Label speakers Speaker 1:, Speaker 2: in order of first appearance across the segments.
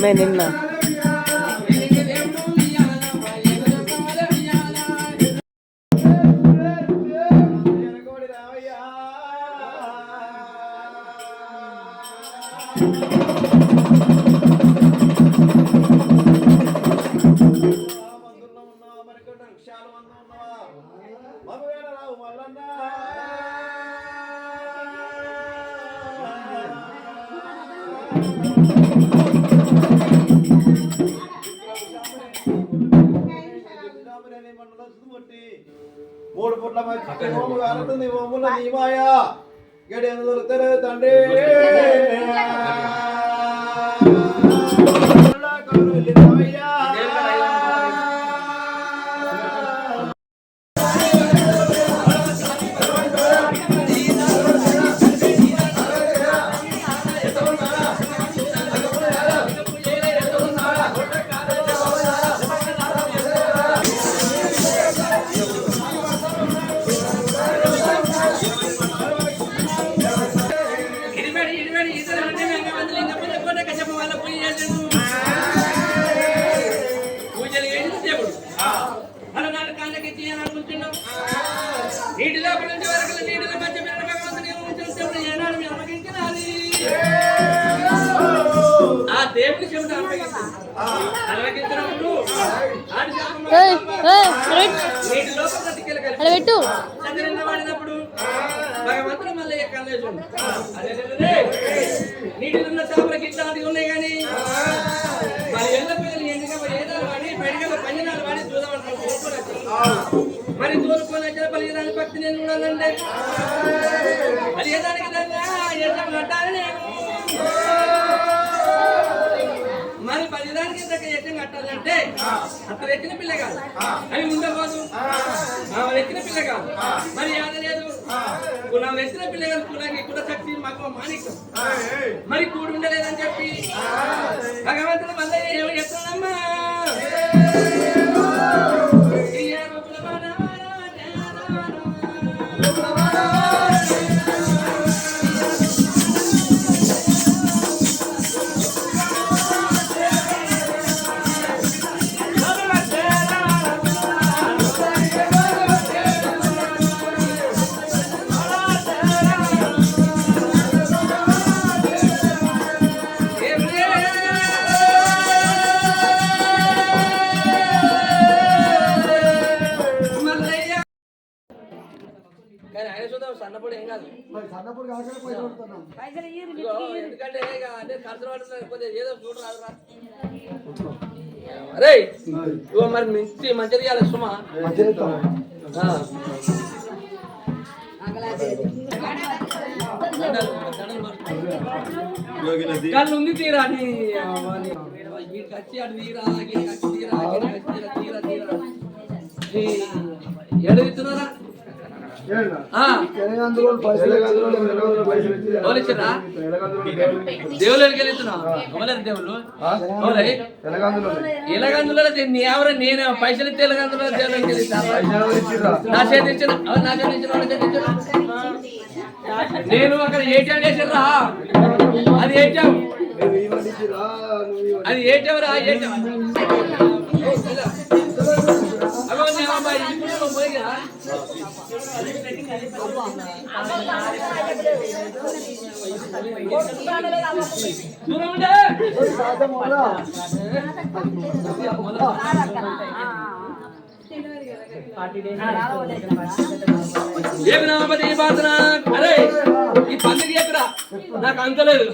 Speaker 1: मैं निन्ना
Speaker 2: మూడు పుట్ల మధ్య ఓము కాలుతుంది ఓముల నీమాయా గడియను దొరుకుతారు తండ్రి
Speaker 3: వాడినప్పుడు భగవంతుడు మళ్ళీ కళ్ళేసు నీటిలో చేపలకి ఇట్లాంటివి ఉన్నాయి కానీ మరి ఎల్ల పిల్లలు ఎందుకంటే ఏదాలు వాడి బయటగా పంజనాలు వాడి చూడమంటారు మరి తోలుకొని వచ్చిన పలిదాని భక్తి నేను చూడాలంటే అది ఏదానికి కట్టాలి నేను మరి పలిదానికి ఇంతక యజ్ఞం కట్టాలంటే అంత ఎక్కిన పిల్ల కాదు అని ఉండబోదు ఎక్కిన పిల్ల కాదు మరి ఆడలేదు నా ఎక్కిన పిల్ల కాదు కులాకి కుల శక్తి మాకు మాణిక్యం మరి కూడి ఉండలేదని చెప్పి భగవంతుడు మళ్ళీ ఏమి చెప్తానమ్మా సన్నప్పుడు ఏం కాదు ఎందుకంటే అదే ఖర్చు పడుతుంది ఏదో చూడరాదురా అరే ఇగో మరి మంచిది ఇవ్వాలి సుమా కళ్ళు ఉంది తీరా అని వచ్చి అటు తీరా తీరా తీరా ఎడుగుతున్నారా దేవుళ్ళకి వెళ్తున్నా దేవుళ్ళు ఎలాగందులో ఎవరు నేను పైసలు ఇస్తే ఎలాగందులో దేవుళ్ళకి వెళ్తాను నా చేతి ఇచ్చిన నా చేతి ఇచ్చిన నేను అక్కడ ఏటీఎం చేసిర్రా అది ఏటీఎం అది ఏటీఎం రా ఏటీఎం ఏమి నామపతి పాత్ర అరే ఈ పండుగ చెప్పరా నాకు అంతలేదు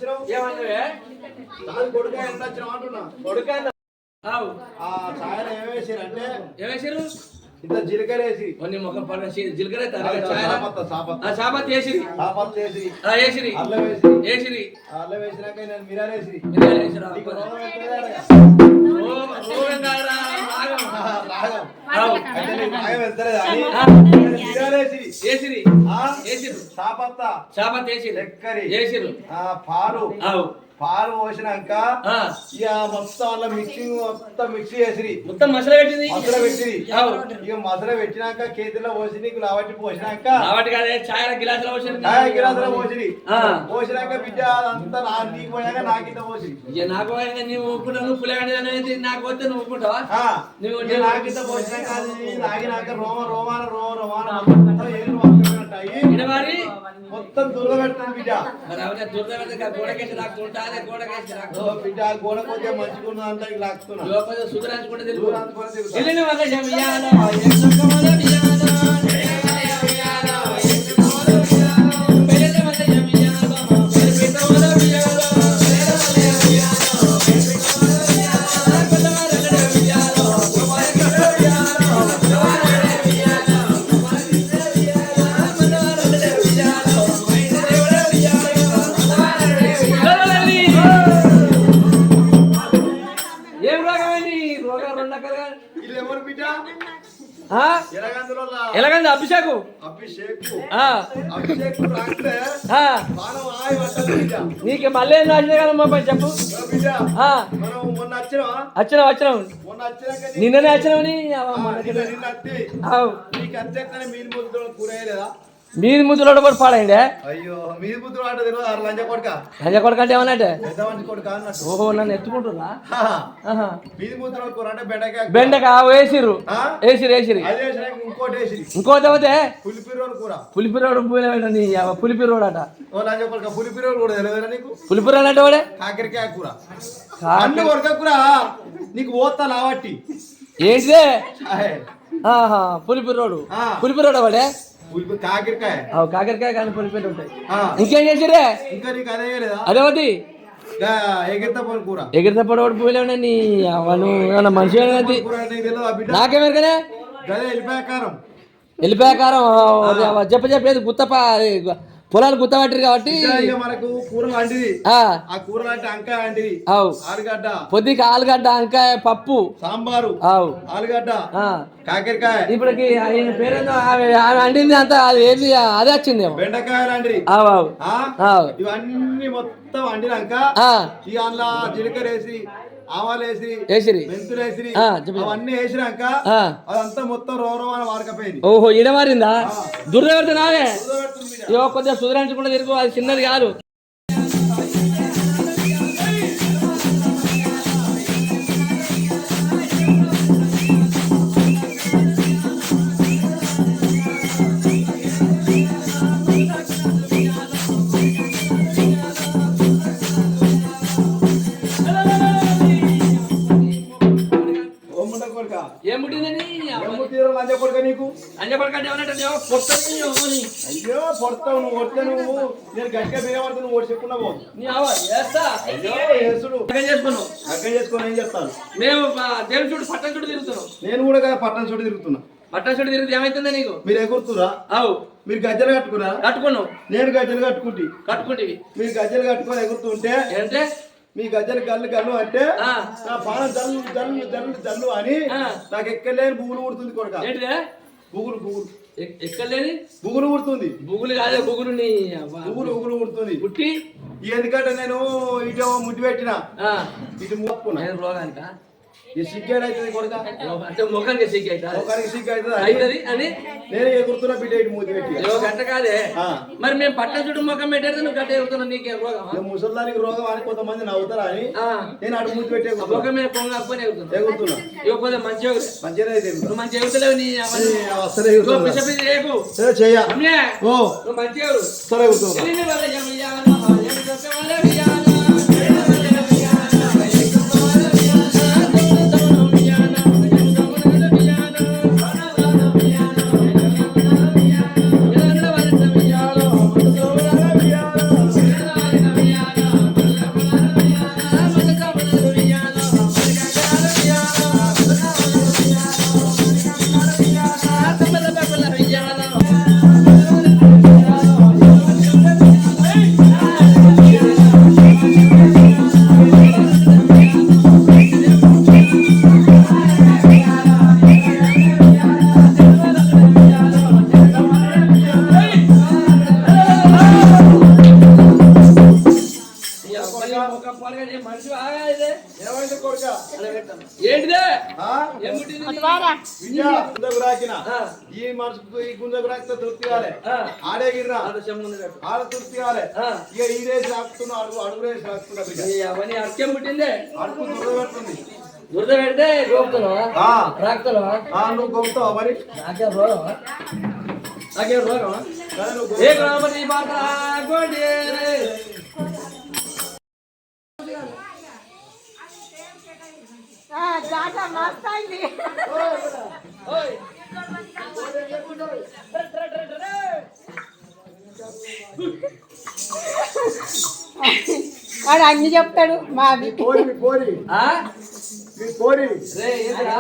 Speaker 2: వచ్చినావు
Speaker 3: ఏమన్నావే
Speaker 2: కాదు కొడుక ఎంత వచ్చినావు అంటున్నా
Speaker 3: కొడుకు అవు
Speaker 2: ఆ ఛాయలో ఏమేసారు అంటే
Speaker 3: ఏమేసారు
Speaker 2: ఇంత జీలకర్ర వేసి
Speaker 3: కొన్ని ముఖం పడ జీలకర్ర
Speaker 2: సాపత్
Speaker 3: వేసిరి
Speaker 2: వేసి
Speaker 3: వేసిరి
Speaker 2: అల్లం వేసి
Speaker 3: వేసిరి
Speaker 2: అల్లం వేసినాక నేను మిరాలు వేసి నీకు రోగం ఎక్కడదా? రాగం అయితే నీకు రాగం వెళ్తలేదా అని మిరాలు
Speaker 3: వేసిరి వేసిరు
Speaker 2: సాపత్
Speaker 3: వేసిరు
Speaker 2: చక్కెర
Speaker 3: వేసిరు
Speaker 2: పాలు
Speaker 3: అవు
Speaker 2: పాలు పోసినాక ఇక మొత్తం అలా మిక్సింగ్ మొత్తం మిక్సీ చేసిరి
Speaker 3: మొత్తం మసాలా పెట్టింది
Speaker 2: మసల పెట్టిరి ఇక మసల పెట్టినాక చేతిలో పోసి నీకు లావట్టి పోసినాక
Speaker 3: కాబట్టి కాదే ఛాయల గిలాసులో పోసింది
Speaker 2: గిలాసులో పోసిరి పోసినాక బిడ్డ అదంతా నీకు పోయాక నాకింత పోసిరి
Speaker 3: ఇక నాకు పోయాక నువ్వు ఊపుకుంటావు నువ్వు పులగండి అనేది నాకు వస్తే నువ్వు ఊపుకుంటావా
Speaker 2: నువ్వు నాకింత పోసినాక అది తాగినాక రోమాన మొత్తం ఏళ్ళు పట్టుకున్నట్టాయి
Speaker 3: మరి
Speaker 2: మొత్తం దుర్గబెడుతుంది బిడ్డ
Speaker 3: మరి అవునా దుర్ద గోడకేసి రాకుంటా అదే గోడకేసి రాకు
Speaker 2: బిడ్డ గోడ కొంచెం మంచిగా అంతా లాక్కున్నా
Speaker 3: లోపల సుధరాంచుకుంటే తెలుగు
Speaker 2: దూరానికి
Speaker 3: ఇల్లు వల్ల జమియాలో ఎలాగంది అభిషేకు నీకు మళ్ళీ ఏం రాసిన కదమ్మా పని చెప్పు వచ్చినావు నిన్ననే వచ్చినావు మీది ముద్దులో కూడా పాడండి
Speaker 2: అయ్యో మీది ముద్దులు ఆట లంజ కొడక
Speaker 3: అంటే ఏమన్నట్టే ఓహో నన్ను ఎత్తుకుంటున్నా
Speaker 2: మీది ముద్దులు కూర అంటే
Speaker 3: బెండకాయ వేసిర్రు ఇంకోటి అవుతే పులిపిరోడు పులిపిరోడు అట
Speaker 2: పులిపిరోడు కూడా తెలియదు నీకు
Speaker 3: పులిపిరోడు అంటే వాడే
Speaker 2: కాకరకాయ కూర అన్ని ఉడక కూర నీకు పోతా లావట్టి
Speaker 3: ఏంటిదే పులిపిరోడు వాడే కాకరకాయ కానీ పులిపేట ఉంటాయి ఇంకేం చేసిరే
Speaker 2: ఇంకా నీకు అదే లేదా
Speaker 3: అదే వద్ది ఎగిరిత పొడవాడు పూలే నీ నువ్వు మనిషి నాకేమెరకనే వెళ్ళిపోయాకారం చెప్పేది గుత్తపా పొలాలు గుత్తపట్టిరు కాబట్టి
Speaker 2: మనకు కూరలు అంటిది ఆ కూరలు అంటే అంకాయ అంటిది ఆలుగడ్డ
Speaker 3: పొద్దుకి ఆలుగడ్డ అంకాయ పప్పు
Speaker 2: సాంబారు ఆలుగడ్డ కాకరకాయ
Speaker 3: ఇప్పటికి ఆయన పేరేందో ఆమె అంటింది అంతా అది ఏది అదే వచ్చింది
Speaker 2: బెండకాయలు అండి ఇవన్నీ మొత్తం అండినాక ఇక అందులో జీలకర్ర వేసి ఆవాలు వేసి మెంతులు వేసి అవన్నీ వేసినాక అదంతా మొత్తం రోరవాన వాడకపోయింది.
Speaker 3: ఓహో ఇడ మారిందా దుర్దవర్త నావే కొద్దిగా సుధరించకుండా తిరుగు అది చిన్నది కాదు.
Speaker 2: అయ్యో పొడతావు నువ్వు కొడితే నువ్వు నేను గట్టిగా బియ్యపడితే నువ్వు చెప్పుకున్నావు చేసుకుని ఏం చెప్తాను
Speaker 3: మేము దేవుని చుట్టూ పట్టణ చుట్టూ తిరుగుతున్నాం.
Speaker 2: నేను కూడా కదా పట్టణ చుట్టూ తిరుగుతున్నా.
Speaker 3: పట్టణ చుట్టూ తిరిగితే ఏమైతుందా నీకు?
Speaker 2: మీరు ఎగురుతురా? అవు మీరు గజ్జలు కట్టుకున్నా? కట్టుకున్నావు. నేను గజ్జలు కట్టుకుంటివి. మీరు గజ్జలు కట్టుకొని ఎగురుతుంటే అంటే మీ గజ్జలు గల్లు గల్లు అంటే నా పానం జల్లు జల్లు జల్లు జల్లు అని నాకు ఎక్కలేని బుగులు ఊడుతుంది కొడుక. బుగులు బుగులు
Speaker 3: ఎక్కలేని
Speaker 2: బుగులు ఊడుతుంది.
Speaker 3: బుగులు కాదే బుగులు
Speaker 2: బుగులు ఊడుతుంది
Speaker 3: పుట్టి.
Speaker 2: ఎందుకంటే నేను ఇటు ముడ్డి పెట్టిన ఇటు మూక్కున్నా
Speaker 3: రోగానిక
Speaker 2: సిగ్గేడ్ అవుతుంది కొడుక.
Speaker 3: అంటే ముఖానికి సిగ్గు
Speaker 2: అవుతుంది
Speaker 3: అని
Speaker 2: నేను ఎగురుతున్నా బిడ్డ ఇటు మూతి పెట్టి
Speaker 3: గంట కాదే. మరి మేము పట్టణ చుట్టూ ముఖం పెట్టేది నువ్వు గట్ట ఎగురుతున్నా. నీకే రోగం?
Speaker 2: ముసలానికి రోగం అని కొంతమంది నవ్వుతారా అని నేను అటు మూతి పెట్టి
Speaker 3: ముఖం మీద పొంగకపోయి ఎగురుతున్నా. ఇవ్వకపోతే మంచిగా
Speaker 2: మంచిగా
Speaker 3: మంచి ఎగురుతలేవు. నీ
Speaker 2: చెయ్య
Speaker 3: నువ్వు మంచిగా
Speaker 2: సరే
Speaker 3: ఏంటిదే
Speaker 2: ఆ?
Speaker 3: ఏమిటిది?
Speaker 2: విద్య గుంజకు రాకిన ఈ మనసుకు ఈ గుంజకు రాకితే తృప్తి కాలే ఆడే గిర్రా ఆడ తృప్తి కాలే ఇక ఈ రేసి రాకుతున్నా అడుగు రేసి రాకుతున్నా బిడ్డ
Speaker 3: అవన్నీ అర్క్యం పుట్టిందే
Speaker 2: అడుగు దుర్ద పెడుతుంది
Speaker 3: దురద పెడితే గోపుతున్నావా రాకుతున్నావా
Speaker 2: నువ్వు గొప్పతావా మరి
Speaker 3: నాకేం రోగమా నాకేం రోగమా
Speaker 2: సరే నువ్వు
Speaker 3: ఏ గ్రామతి బాట గోడేరే ఓయ్
Speaker 1: వాడు అన్ని చెప్తాడు మాది
Speaker 2: పోరి మీ పోరి
Speaker 3: ఆ
Speaker 2: మీ పోరి
Speaker 3: రే ఏంద్రా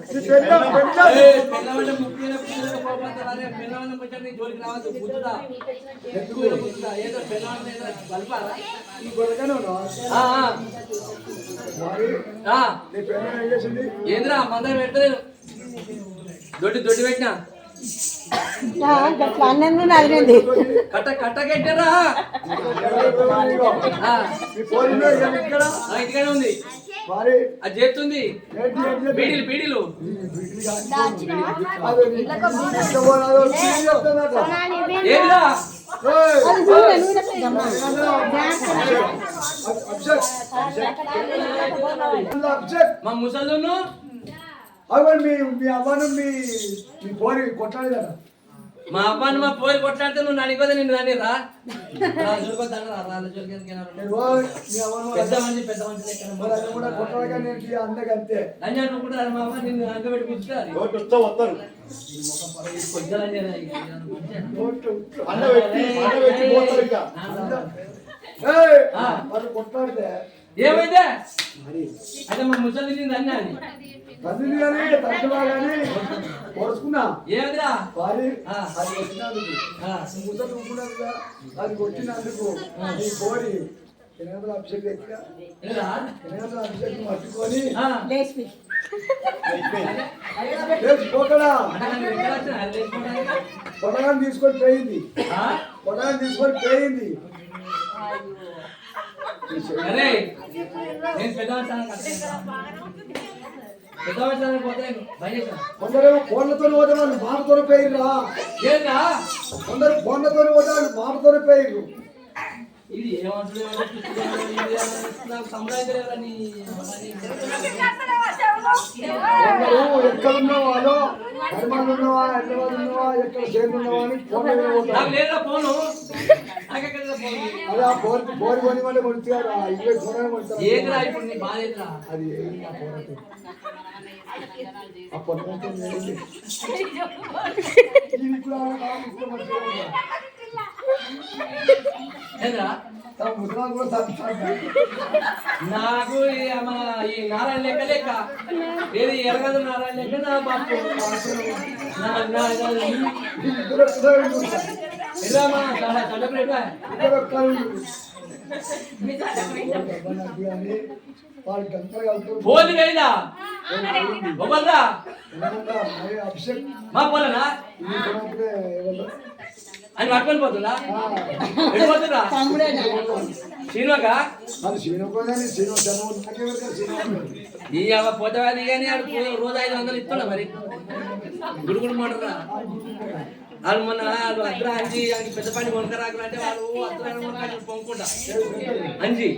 Speaker 2: మీ పెళ్ళం పెళ్ళం
Speaker 3: ఏ పిల్లవాడి ముక్కిన పిల్లల పోపంటారే పిల్లవాడి ముచ్చని జోలికి రావద్దు బుద్ధుడా ఎందుకు బుద్ధుడా ఏదో పిల్లవాడి ఏదో బల్పారా
Speaker 2: ఈ గొడవగానే ఉన్నావా మరి నీ పెళ్ళం ఏం చేసింది
Speaker 3: ఏంద్రా మందరం పెట్టలేదు దొడ్డి పెట్టినా
Speaker 1: గట్లా అన్నందు నదిలింది
Speaker 3: కట్ట కట్టరా
Speaker 2: మీ పోరి ఇక్కడ
Speaker 3: ఇంటికానే ఉంది
Speaker 2: మరి
Speaker 3: అది చేస్తుంది
Speaker 2: ఏంటి ఏంటి
Speaker 3: బీడీలు బీడీలు ఏంద్రా మా ముసలును
Speaker 2: మీ అవ్వను మీ పోరి కొట్టాలి కదా
Speaker 3: మా అబ్బాని మా పోయి కొట్లాడితే నువ్వు నడిపోతే నిన్ను రాని రా పెద్ద మనిషి పెద్ద మనిషి
Speaker 2: కూడా కొట్టాలి కానీ అందకంతే
Speaker 3: లంజా నువ్వు కూడా మా అమ్మ నిన్ను అంగబెట్టి కూర్చుంటారు
Speaker 2: వస్తారు కొట్లాడితే
Speaker 3: ఏమైందే అంటే మా ముసలి నిన్ను అన్నా అని
Speaker 2: తండ్రిని కానీ తక్కువ కానీ పొడుచుకున్నా
Speaker 3: ఏమిరా
Speaker 2: వారి అది కొట్టినందుకు ముసలి ఊపుకున్నాక అది కొట్టినందుకు ఈ కోడి ఎనగల అభిషేకం ఎక్కడ ఎనగల అభిషేకం పట్టుకొని పోకడా పొడగాన్ని తీసుకొని పోయింది పొడగాన్ని తీసుకొని పోయింది
Speaker 3: అరే నేను పెద్దవాడు
Speaker 2: కొందరేమో ఫోన్లతో పోతాను మాటతో పోయిర్రా
Speaker 3: ఏంద్రా
Speaker 2: కొందరు ఫోన్లతో పోతాను మాటతో పోయిర్రు
Speaker 3: ఇది ఏమంటున్నావు
Speaker 2: ఎక్కడ ఉన్నవాలో హనుమాన్ ఉన్నవా హైదరాబాద్ ఉన్నవా ఎక్కడ చేరు ఉన్నవా అని ఫోన్
Speaker 3: లేదా ఫోను
Speaker 2: అదే ఆ బోరి కొని అంటే కొడుతుంది కదా ఇరవై ఫోన్ కొడతారు
Speaker 3: ఏంద్రా ఇప్పుడు నీ బాధ ఏంద్రా
Speaker 2: అది ఆ పొద్దున
Speaker 3: ఏంద్రా నాకు ఈ నారాయణ లెక్క ఏది ఎరగదు నారాయణ లెక్క నా బాపు పోదు కైదా బొబ్బల్రా మా పోలనా అని పట్టుకొని పోతుందా వెళ్ళిపోతుందా శ్రీనుగా ఈ పోతాది కానీ రోజు 500 ఇస్తున్నా మరి గుడుగుడు మాటరా వాళ్ళు మొన్న వాళ్ళు అద్దరు అంజి పెద్ద పని కొనకరాకులు అంటే వాళ్ళు అద్దరు పొంగుకుంటా అంజి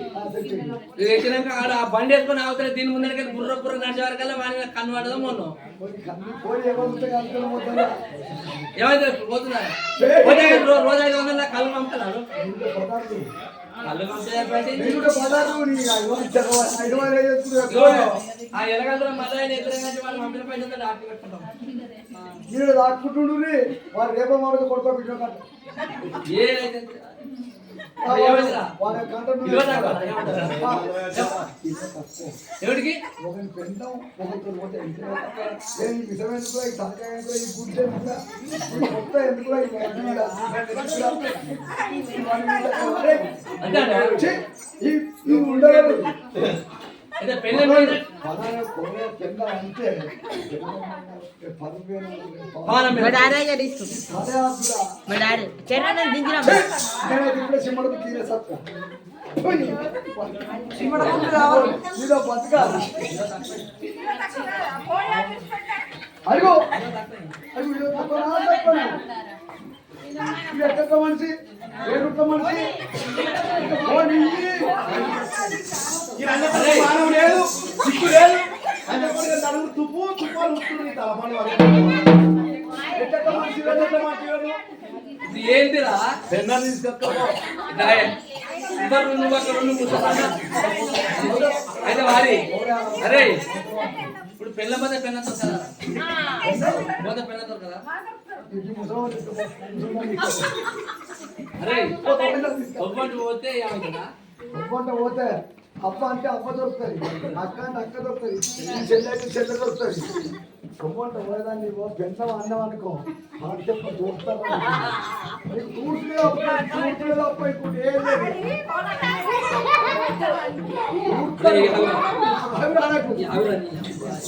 Speaker 3: ఎక్కినాక ఆడ ఆ బండి వేసుకొని అవతల దీని ముందర బుర్ర నడిచే వరకల్లా వాడిని కన్ను పడదాం మొన్న ఏమైతే పోతున్నా రోజు 500 కళ్ళు పంపుతున్నారు కళ్ళు ఆ ఎలగందరూ మళ్ళీ ఎదురుగా వాళ్ళు పంపిన పైసలు డాక్టర్ పెట్టుకుంటాం
Speaker 2: మీరు దాక్కుంటుండు వారు రేపో మాటకు కొడుకోబెట్టిన
Speaker 3: ఎవరికి
Speaker 2: ఒకరి పెండం ఒకరితో పోతే ఈ విషమెందుకు ఈ తలకాయ ఈ గుడ్డ మొత్తం ఎందుకు ఉండలేదు
Speaker 3: పెళ్ళ
Speaker 2: అంటే
Speaker 1: సిమ్మడికి తీరే సత్తా
Speaker 2: నీదో బతుక అడుగు ఎక్క మనిషి ఏడుక్క మనిషి మానవ లేదు సిక్కు లేదు తడుగు తుప్పు తుప్పాలు ఉంటుంది తలపని ఎక్క మనిషి ఎట్ట మాట్లాడు
Speaker 3: ఏంటిరా
Speaker 2: పెన్నాలు తీసుకొస్తా
Speaker 3: అయితే వారి అరే ఇప్పుడు పెళ్ళ పోతే పెన్నతో కదా పోతే పెన్నతో కదా అరే ఒప్పంటి పోతే ఏమవుతుందా
Speaker 2: ఒప్పంట పోతే అప్ప అంటే అప్ప దొరుకుతుంది అక్క అంటే అక్క దొరుకుతుంది చెల్లె అంటే చెల్లె దొరుకుతుంది ఒప్పంట పోయేదాన్ని పెంచం అన్నం అనుకో మాట చెప్ప దొరుకుతారు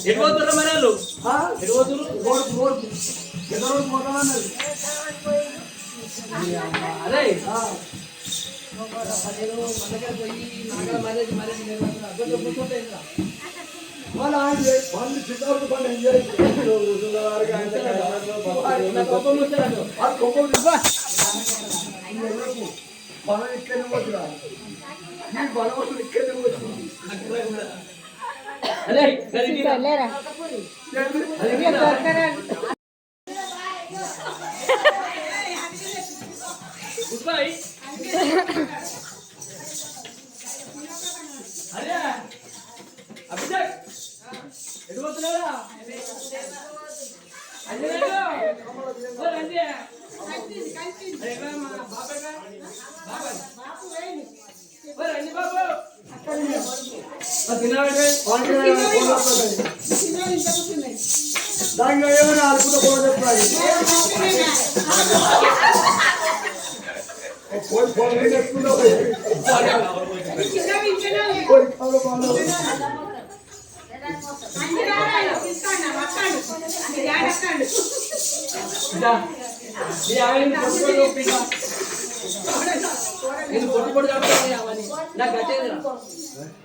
Speaker 3: ఎడిపోతుర్రా మరి వాళ్ళు అరే
Speaker 2: ఎంజాయ్ మనం ఇక్కడనే పోతున్నా ఈ బలవంతుడు ఇక్కడనే పోతుంది
Speaker 1: లేరా దొరకరా
Speaker 3: అరే అభిషేక్ ఎడిపోతున్నారా
Speaker 2: దాంట్లో ఏమైనా ఆడుకుంటూ పోవాలి
Speaker 3: నేను పొట్టు పొట్టు నా గతేంద్ర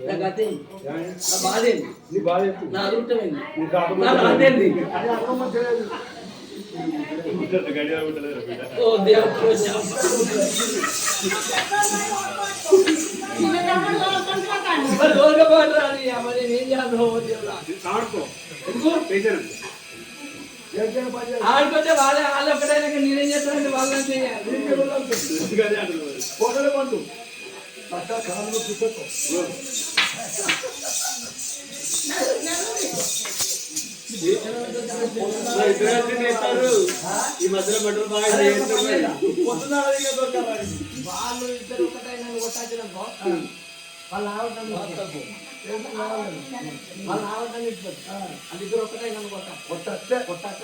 Speaker 3: నా గతే నా బాధేంది
Speaker 2: నీ బాధ
Speaker 3: నా అదృష్టమైంది నా బాధేంది ఓ దేవుడు ఆడుకుంటే వాళ్ళు ఒక్కడైనా నేనేం చేస్తానంటే వాళ్ళని చేయాలి
Speaker 2: పండు అక్క కాలంలో చూసుకో
Speaker 4: ఈ మధ్యలో బట్టలు బాగా
Speaker 3: వాళ్ళు ఇద్దరు ఒకటైనా కొట్టాచినకో వాళ్ళు ఆవటాన్ని వాళ్ళు ఆవటాన్ని అది ఇద్దరు ఒకటైనా కొట్టచ్చే కొట్టచ్చ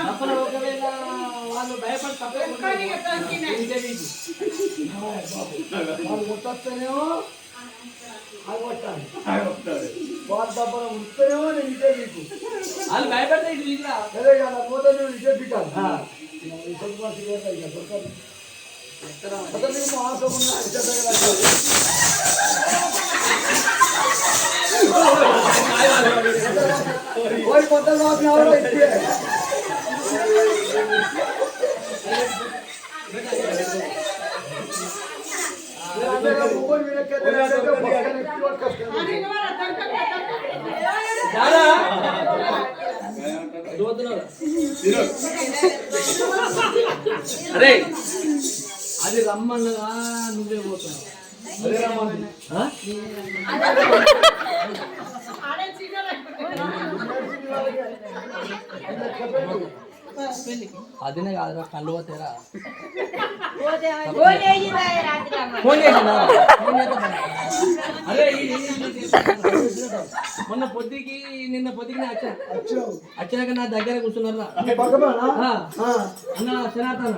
Speaker 3: తప్పన ఒకవేళ వాళ్ళు భయపడి
Speaker 2: వాళ్ళు కొట్టేనేమో అది కొట్టాలి వాళ్ళు తప్పన ఉంటేనేమో నేను ఇదే మీకు
Speaker 3: వాళ్ళు భయపడితే ఇటు తీసుకురా
Speaker 2: అదే కదా పోతే నువ్వు ఇదే దిగాలి మీకు మాసం ఉన్నా कोई पता नहीं और देखिए मेरा मोबाइल मेरे के अंदर का कनेक्टिव
Speaker 3: दादा दो दिन अरे అది రమ్మన్నగా నువ్వే పోతున్నావు
Speaker 2: అదే రమ్మని
Speaker 3: అదినే కాదురా కళ్ళు పోతేరా అరే మొన్న పొద్దుకి నిన్న పొద్దుకి వచ్చాక నా దగ్గర కూర్చున్నారా అన్న శనాతన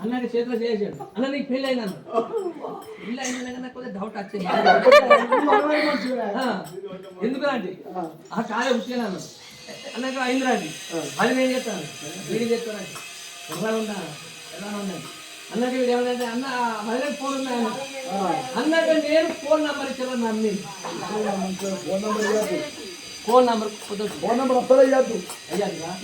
Speaker 3: అన్నకి చేతిలో చేసాడు అన్న నీకు పెళ్ళి అయినా పెళ్ళి అయినా నాకు కొద్దిగా డౌట్ వచ్చింది ఎందుకురా అంటే ఆ కాలే ఉచ్చాను అన్న అన్నాక అయిందిరా అండి అది నేను చెప్తాను వీడికి చెప్తానండి ఎలా ఉండాలి అన్నకి వీడు ఏమంటే అన్న మహిళ ఫోన్ ఉన్నాయన్న అన్నాక నేను ఫోన్ నెంబర్ ఇచ్చాను నమ్మి ఫోన్ నెంబర్
Speaker 2: అసలు అయ్యద్దు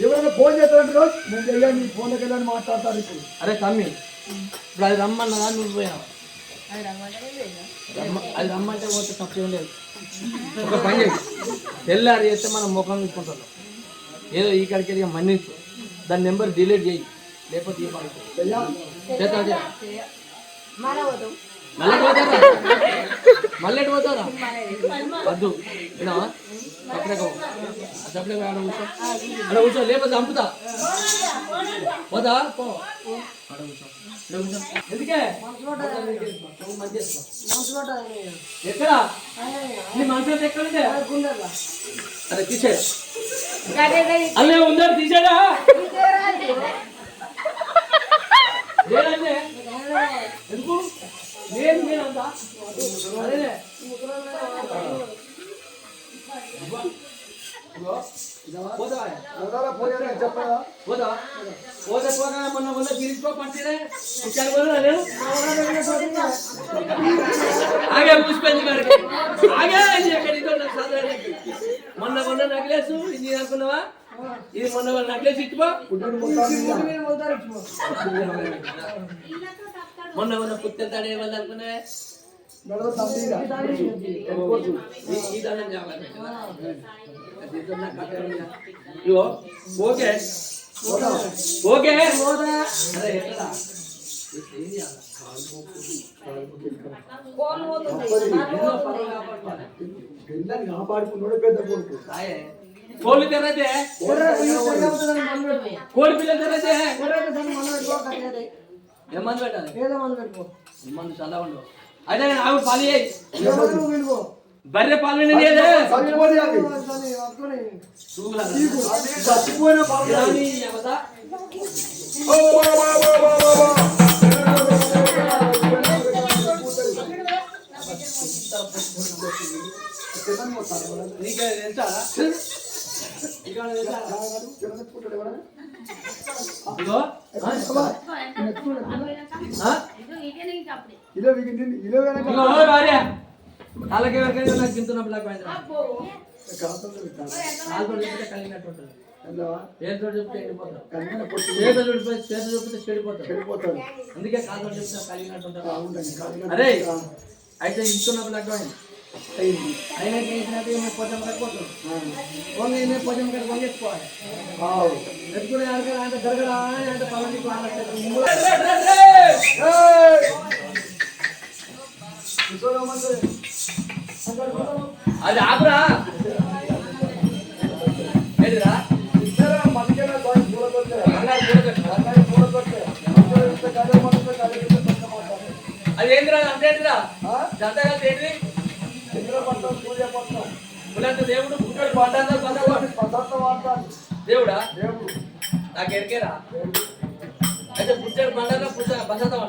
Speaker 2: ఎవరైనా ఫోన్ చేస్తారంటే నేను చెయ్యాలి నీ ఫోన్లోకి వెళ్ళని మాట్లాడతారు ఇప్పుడు.
Speaker 3: అరే తమ్మి ఇప్పుడు అది రమ్మన్నదా నువ్వు పోయావు అది రమ్మంటే పోతే తప్పేం లేదు ఒక పని చేసి తెల్లారి చేస్తే మనం ముఖం తీసుకుంటున్నాం ఏదో ఈ కాడికి వెళ్ళి మన్నించు దాని నెంబర్ డిలీట్ చేయి లేకపోతే ఈ పడుతుంది మళ్ళీ పోతారా వద్దు విన్నావా సపరేట్ ఆడ కూర్చో అక్కడ కూర్చో లేకపోతే చంపుతా పోతా పో ఆడ కూర్చో ఎందుకే ఎక్కడ నీ మనసు ఎక్కడుంటే అరే తీసే అల్లే ఉందా తీసాడా లేదంటే ఎందుకు లేదు నేనంతా అదే మొన్న మొన్న తీసుకో పంటే ఆగే పుష్పింది మరి ఆగే మొన్న మొన్న నక్లేసు ఇది అనుకున్నావా ఇది మొన్న మొన్న నక్లేసి ఇచ్చిపో మొన్న మొన్న పుత్తెళ్తాడు ఏమని అనుకున్నావే ఈ దండం కావాలి ఓకే ఓకే అరే ఎట్లా
Speaker 2: కాపాడుకున్నాడు పెద్ద కొడుకు
Speaker 3: కోళ్ళు తెరైతే కోడి పిల్లలు తెరైతే ఏమంది పెట్టాలి మందు చల్లగా ఉండవు అయితే ఆవు పాలు బర్రె పాలు నీకే ఎంత అలాగే ఎవరికైనా నాకు తింటున్నప్పుడు కలిగినట్టు ఉంటుంది చేతితో చెప్తే చేతితో చూపితే చెడిపోతాడు అందుకే కాదు చెప్తే కలిగినట్టు ఉంటుంది అరే అయితే ఇంటున్నప్పుడు నాకు అయినా చేసినట్టు పొజం కట్టుకోవచ్చు వంగి పొజం కట్టి వంగేసుకోవాలి ఎత్తుకునే అంటే జరగడా అంటే పలానికి అది ఆపురా ఏదిరా అది ఏంటిరా అంటే జంట కలిసి ఏంటి దేవుడు దేవుడా నాకు ఎరికేరా అయితే పుట్టాడు పండుగ బసంతం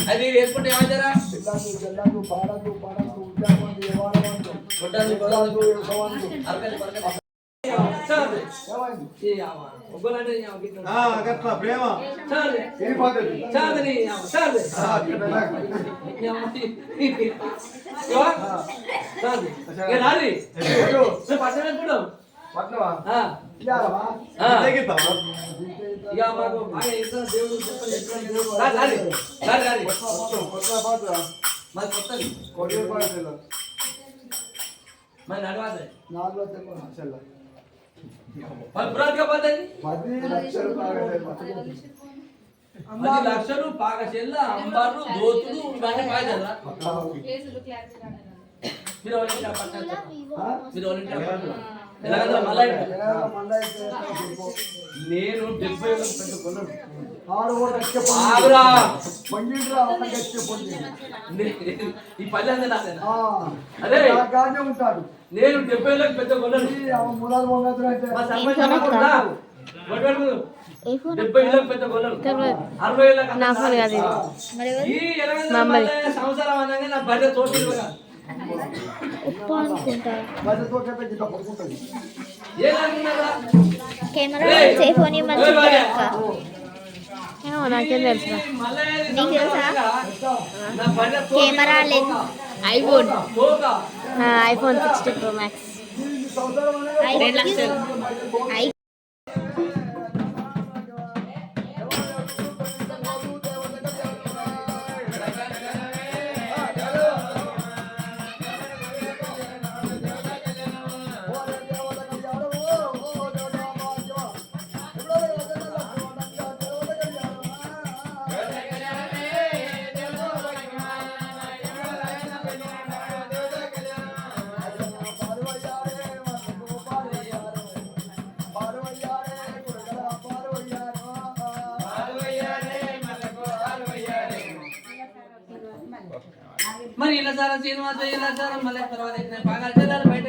Speaker 3: అది వేసుకుంటే ఏమంటారా
Speaker 2: ప్రేమ
Speaker 3: లక్షలు పాకచెల్ల అంబారు దోతులు ఇవన్నీ పాయదా నేను 70 ఈ పల్లె అదే
Speaker 2: ఉంటాడు
Speaker 3: నేను 70 పెద్ద కొన్నాను 70 పెద్ద కొన్నాను 60 ఈ 20 సంవత్సరం అనగా నా బడ్జెట్ తోటి ఏదనుకున్నారా
Speaker 4: కెమెరా ఫోన్ నాకేం తెలుసు నీకు తెలుసా camera lens iPhone 60 Pro Max 2 లక్షలు మరి ఇలా సార్ శ్రీనివాస ఇలా సార్ మళ్ళీ తర్వాత బాగా బయట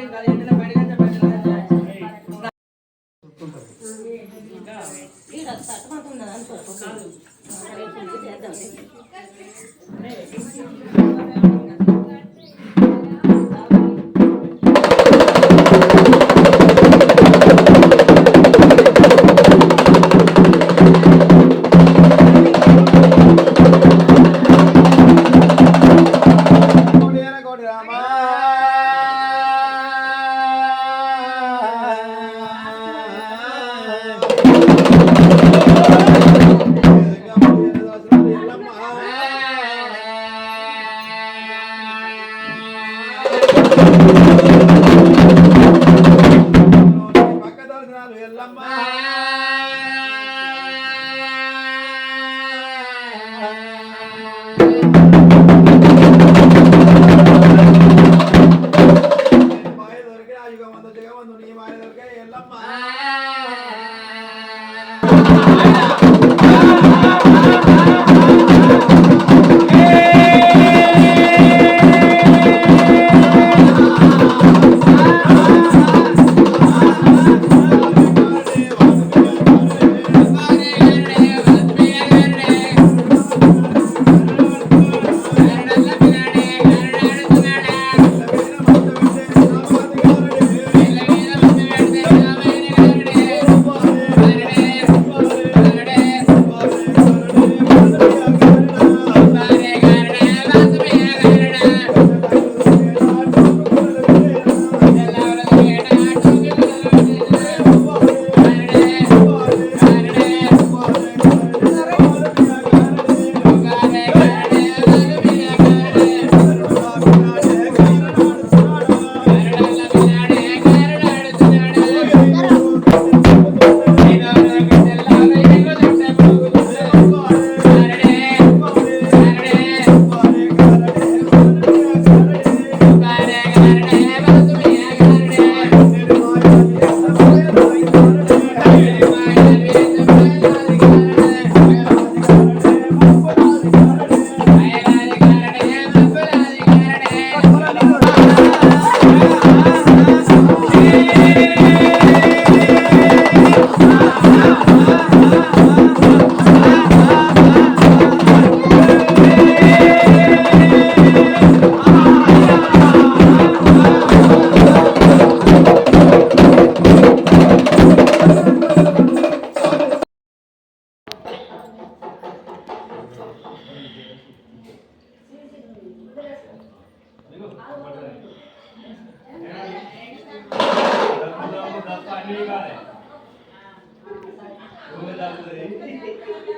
Speaker 2: Ini